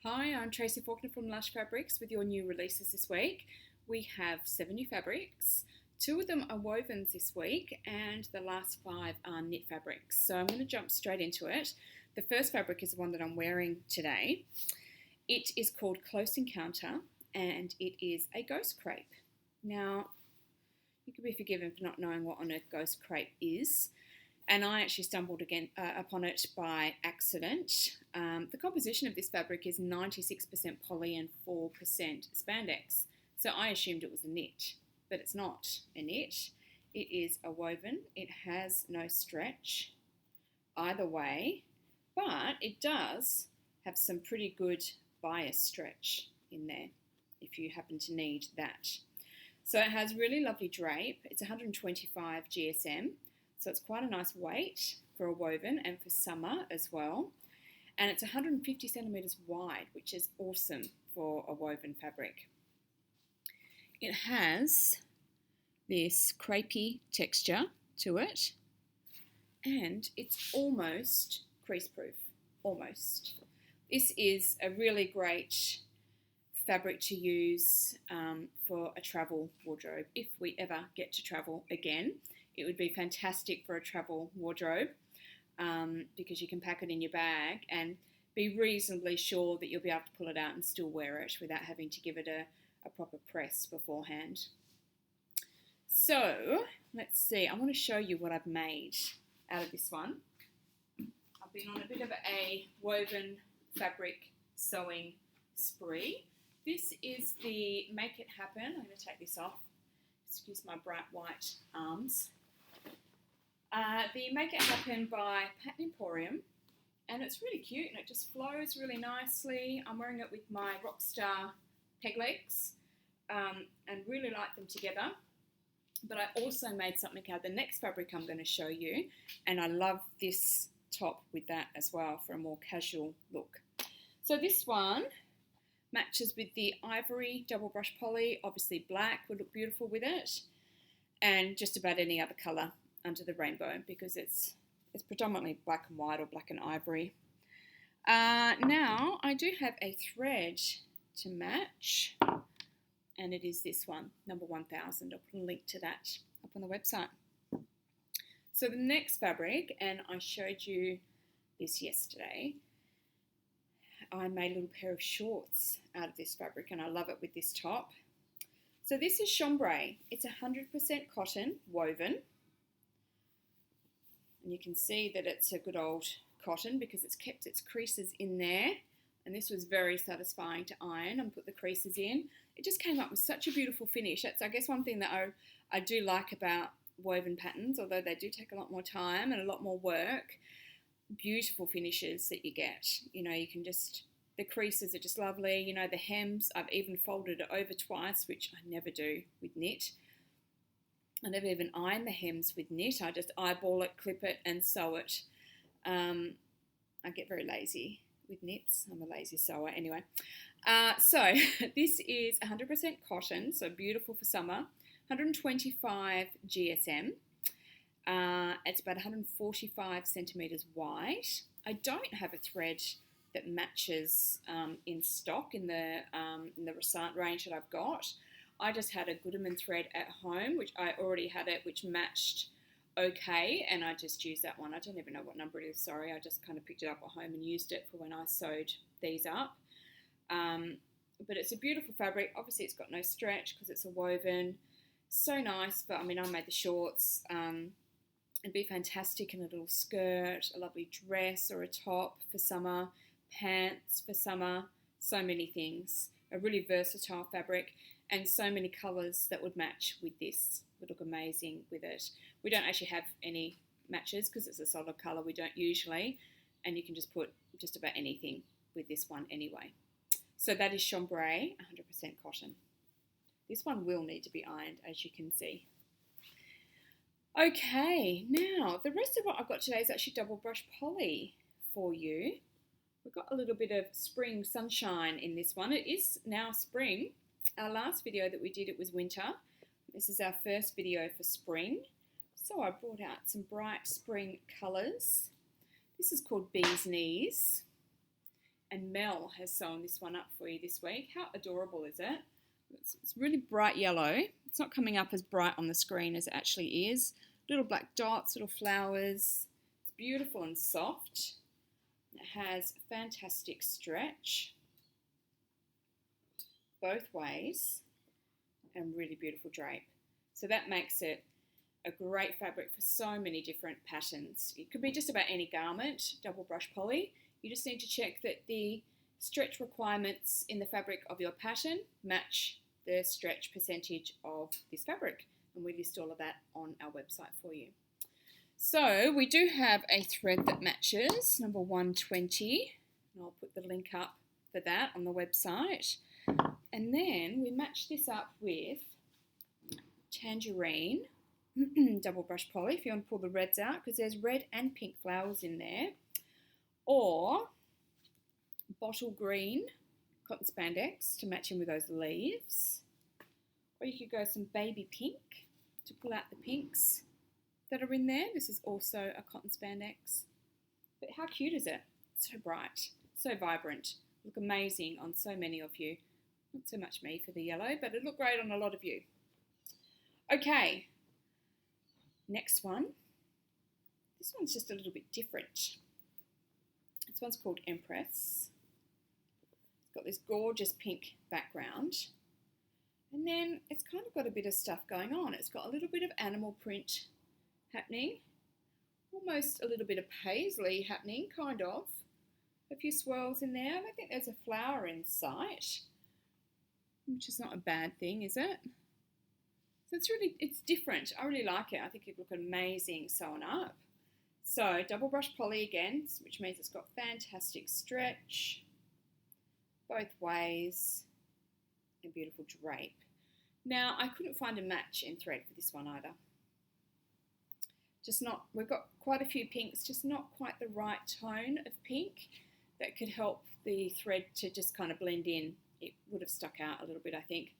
Hi, I'm Tracy Faulkner from Lush Fabrics with your new releases this week. We have 7 new fabrics. 2 of them are wovens this week and the last 5 are knit fabrics. So I'm going to jump straight into it. The first fabric is the one that I'm wearing today. It is called Close Encounter and it is a ghost crepe. Now, you can be forgiven for not knowing what on earth ghost crepe is. And I actually stumbled upon it by accident. The composition of this fabric is 96% poly and 4% spandex. So I assumed it was a knit, but it's not a knit. It is a woven. It has no stretch either way, but it does have some pretty good bias stretch in there if you happen to need that. So it has really lovely drape. It's 125 GSM. So it's quite a nice weight for a woven and for summer as well. And it's 150 centimetres wide, which is awesome for a woven fabric. It has this crepey texture to it, and it's almost crease proof, almost. This is a really great fabric to use for a travel wardrobe if we ever get to travel again. It would be fantastic for a travel wardrobe because you can pack it in your bag and be reasonably sure that you'll be able to pull it out and still wear it without having to give it a proper press beforehand. So, let's see. I want to show you what I've made out of this one. I've been on a bit of a woven fabric sewing spree. This is the Make It Happen. I'm going to take this off. Excuse my bright white arms. The Make It Happen by Pattern Emporium, and it's really cute and it just flows really nicely. I'm wearing it with my Rockstar peg legs and really like them together. But I also made something out of the next fabric I'm going to show you, and I love this top with that as well for a more casual look. So this one matches with the ivory double brush poly. Obviously black would look beautiful with it, and just about any other colour under the rainbow because it's predominantly black and white or black and ivory. Now I do have a thread to match, and it is this one, number 1000. I'll put a link to that up on the website. So the next fabric, and I showed you this yesterday, I made a little pair of shorts out of this fabric and I love it with this top. So this is chambray. It's 100% cotton woven. And you can see that it's a good old cotton because it's kept its creases in there. And this was very satisfying to iron and put the creases in. It just came up with such a beautiful finish. That's, I guess, one thing that I do like about woven patterns, although they do take a lot more time and a lot more work. Beautiful finishes that you get. You know, you can just, the creases are just lovely. You know, the hems, I've even folded it over twice, which I never do with knit. I never even iron the hems with knit. I just eyeball it, clip it and sew it. I get very lazy with knits. I'm a lazy sewer anyway. So this is 100% cotton, so beautiful for summer. 125 GSM. It's about 145 centimetres wide. I don't have a thread that matches in stock in the Resant range that I've got. I just had a Gooderman thread at home, which I already had it, which matched okay, and I just used that one. I don't even know what number it is, sorry. I just kind of picked it up at home and used it for when I sewed these up. But it's a beautiful fabric. Obviously, it's got no stretch because it's a woven. So nice, but I mean, I made the shorts. It'd be fantastic in a little skirt, a lovely dress or a top for summer, pants for summer, so many things. A really versatile fabric and so many colours that would match with this. Would look amazing with it. We don't actually have any matches because it's a solid colour, we don't usually, and you can just put just about anything with this one anyway. So that is chambray, 100% cotton. This one will need to be ironed, as you can see. Okay, now the rest of what I've got today is actually double brush poly for you. We've got a little bit of spring sunshine in this one. It is now spring. Our last video that we did, it was winter. This is our first video for spring. So I brought out some bright spring colours. This is called Bee's Knees. And Mel has sewn this one up for you this week. How adorable is it? It's really bright yellow. It's not coming up as bright on the screen as it actually is. Little black dots, little flowers. It's beautiful and soft. It has fantastic stretch both ways and really beautiful drape. So that makes it a great fabric for so many different patterns. It could be just about any garment, double brush poly. You just need to check that the stretch requirements in the fabric of your pattern match the stretch percentage of this fabric. And we list all of that on our website for you. So we do have a thread that matches, number 120. And I'll put the link up for that on the website. And then we match this up with tangerine, double brush poly, if you want to pull the reds out, because there's red and pink flowers in there. Or bottle green cotton spandex to match in with those leaves. Or you could go some baby pink to pull out the pinks that are in there. This is also a cotton spandex. But how cute is it? So bright, so vibrant. Look amazing on so many of you. Not so much me for the yellow, but it looked great on a lot of you. Okay, next one. This one's just a little bit different. This one's called Empress. It's got this gorgeous pink background. And then it's kind of got a bit of stuff going on. It's got a little bit of animal print happening. Almost a little bit of paisley happening, kind of. A few swirls in there. I don't think there's a flower in sight, which is not a bad thing, is it? So it's different. I really like it. I think it would look amazing sewn up. So double brush poly again, which means it's got fantastic stretch both ways and beautiful drape. Now I couldn't find a match in thread for this one either. Just not, we've got quite a few pinks, just not quite the right tone of pink that could help the thread to just kind of blend in. It would have stuck out a little bit, I think.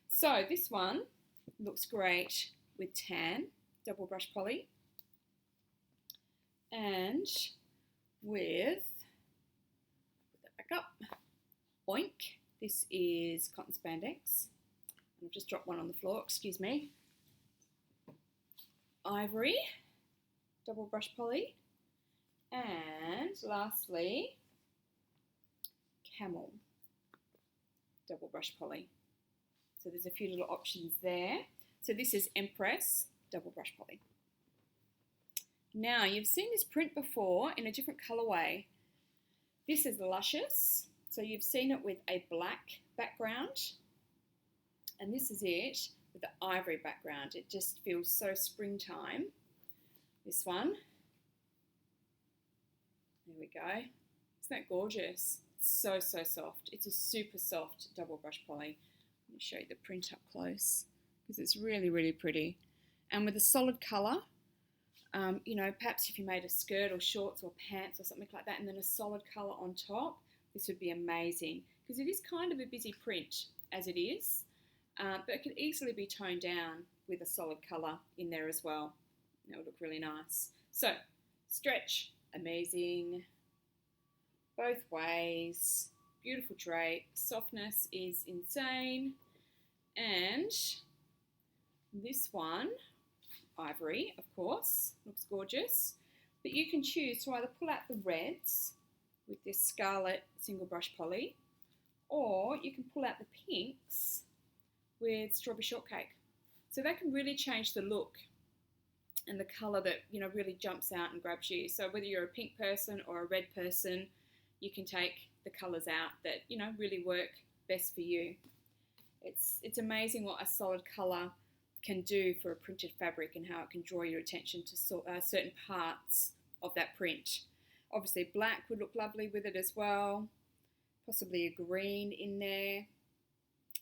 So this one looks great with tan, double brush poly, and with, put that back up, oink, this is cotton spandex. I've just dropped one on the floor, excuse me. Ivory, double brush poly, and lastly, camel, double brush poly. So there's a few little options there. So this is Empress, double brush poly. Now you've seen this print before in a different colorway. This is Luscious. So you've seen it with a black background. And this is it with the ivory background. It just feels so springtime. This one. There we go. Isn't that gorgeous? It's so, so soft. It's a super soft double brush poly. Let me show you the print up close because it's really, really pretty. And with a solid colour, you know, perhaps if you made a skirt or shorts or pants or something like that and then a solid colour on top, this would be amazing because it is kind of a busy print as it is, but it could easily be toned down with a solid colour in there as well. That would look really nice. So, stretch, amazing, both ways, beautiful drape, softness is insane, and this one, ivory, of course, looks gorgeous, but you can choose to either pull out the reds with this scarlet single brush poly, or you can pull out the pinks with strawberry shortcake. So that can really change the look and the colour that, you know, really jumps out and grabs you. So whether you're a pink person or a red person, you can take the colours out that, you know, really work best for you. It's amazing what a solid colour can do for a printed fabric and how it can draw your attention to certain parts of that print. Obviously black would look lovely with it as well, possibly a green in there,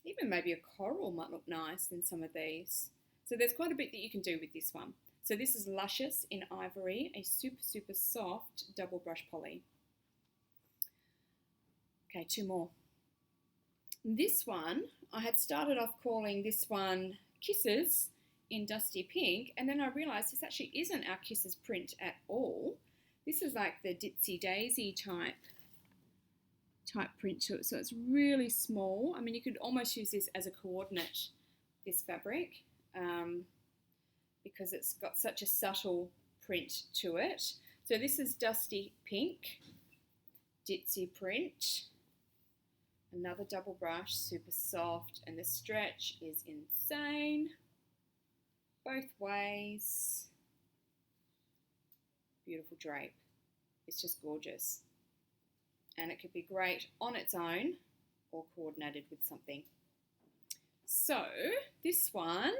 even maybe a coral might look nice in some of these. So there's quite a bit that you can do with this one. So this is Luscious in Ivory, a super, super soft double brush poly. Okay, two more. This one, I had started off calling this one Kisses in Dusty Pink, and then I realised this actually isn't our Kisses print at all. This is like the Ditsy Daisy type type print to it. So it's really small. I mean, you could almost use this as a coordinate, this fabric, because it's got such a subtle print to it. So this is Dusty Pink, Ditzy print. Another double brush, super soft, and the stretch is insane. Both ways. Beautiful drape. It's just gorgeous. And it could be great on its own or coordinated with something. So this one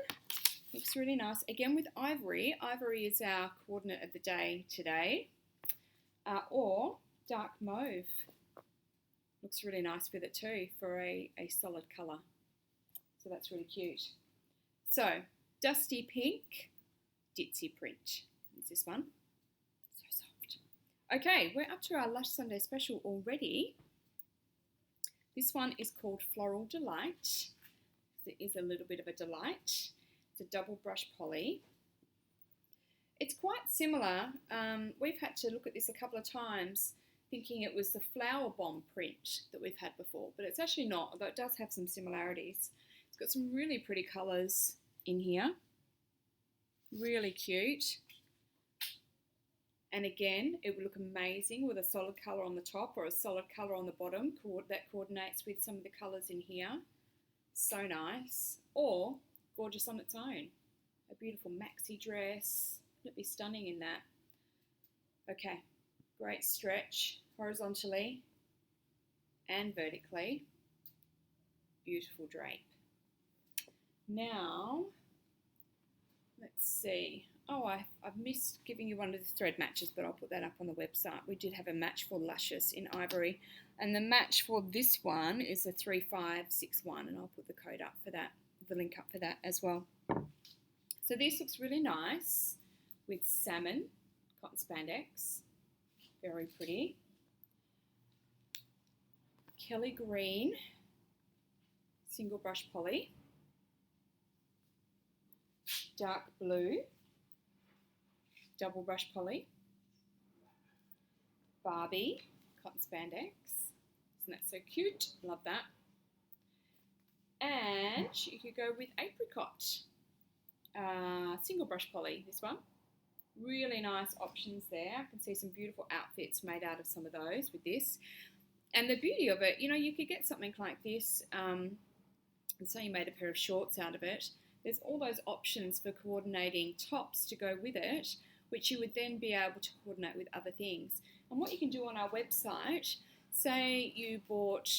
looks really nice. Again with ivory. Ivory is our coordinate of the day today. Or dark mauve. Looks really nice with it too for a solid colour. So that's really cute. So, Dusty Pink, Ditzy print. Is this one. So soft. Okay, we're up to our Lush Sunday special already. This one is called Floral Delight. It is a little bit of a delight. It's a double brush poly. It's quite similar. We've had to look at this a couple of times thinking it was the Flower Bomb print that we've had before, but it's actually not, although it does have some similarities. It's got some really pretty colours in here. Really cute. And again, it would look amazing with a solid colour on the top or a solid colour on the bottom that coordinates with some of the colours in here. So nice. Or gorgeous on its own. A beautiful maxi dress. It'd be stunning in that. Okay, great stretch horizontally and vertically. Beautiful drape. Now, let's see. Oh, I've missed giving you one of the thread matches, but I'll put that up on the website. We did have a match for Luscious in ivory, and the match for this one is a 3561, and I'll put the code up for that, the link up for that as well. So this looks really nice with salmon cotton spandex, very pretty. Kelly green, single brush poly, dark blue, double brush poly, Barbie, cotton spandex. Isn't that so cute? Love that. And you could go with apricot, single brush poly, this one. Really nice options there. I can see some beautiful outfits made out of some of those with this. And the beauty of it, you know, you could get something like this, and so you made a pair of shorts out of it. There's all those options for coordinating tops to go with it, which you would then be able to coordinate with other things. And what you can do on our website, say you bought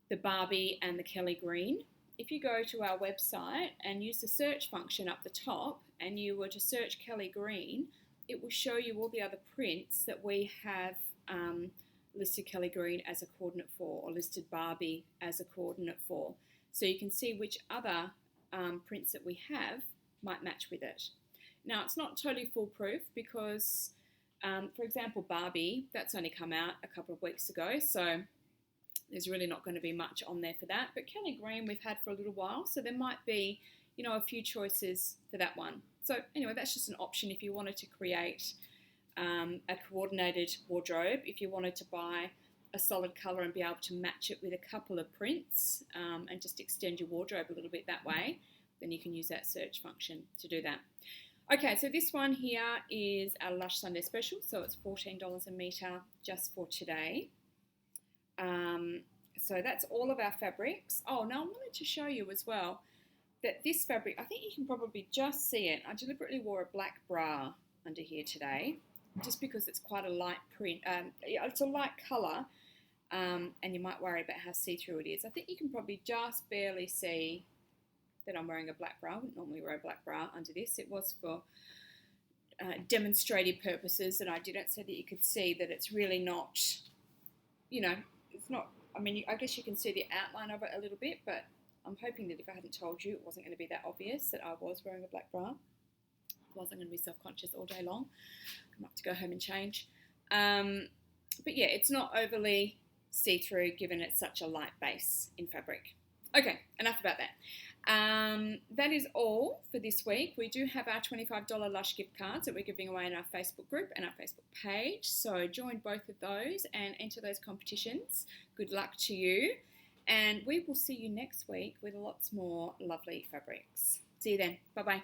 the Barbie and the Kelly green. If you go to our website and use the search function up the top and you were to search Kelly green, it will show you all the other prints that we have listed Kelly green as a coordinate for, or listed Barbie as a coordinate for. So you can see which other prints that we have might match with it. Now, it's not totally foolproof because, for example, Barbie, that's only come out a couple of weeks ago, so there's really not going to be much on there for that. But Kelly green we've had for a little while, so there might be, you know, a few choices for that one. So anyway, that's just an option if you wanted to create a coordinated wardrobe, if you wanted to buy a solid colour and be able to match it with a couple of prints and just extend your wardrobe a little bit that way, then you can use that search function to do that. Okay, so this one here is our Lush Sunday special, so it's $14 a metre just for today. So that's all of our fabrics. Oh, now I wanted to show you as well that this fabric, I think you can probably just see it. I deliberately wore a black bra under here today, just because it's quite a light print. It's a light colour, and you might worry about how see-through it is. I think you can probably just barely see that I'm wearing a black bra. I wouldn't normally wear a black bra under this. It was for demonstrative purposes that I did it so that you could see that it's really not, you know, it's not, I mean, I guess you can see the outline of it a little bit, but I'm hoping that if I hadn't told you, it wasn't going to be that obvious that I was wearing a black bra. I wasn't going to be self-conscious all day long. I might have to go home and change. But yeah, it's not overly see-through given it's such a light base in fabric. Okay, enough about that. That is all for this week. We do have our $25 Lush gift cards that we're giving away in our Facebook group and our Facebook page. So join both of those and enter those competitions. Good luck to you. And we will see you next week with lots more lovely fabrics. See you then. Bye-bye.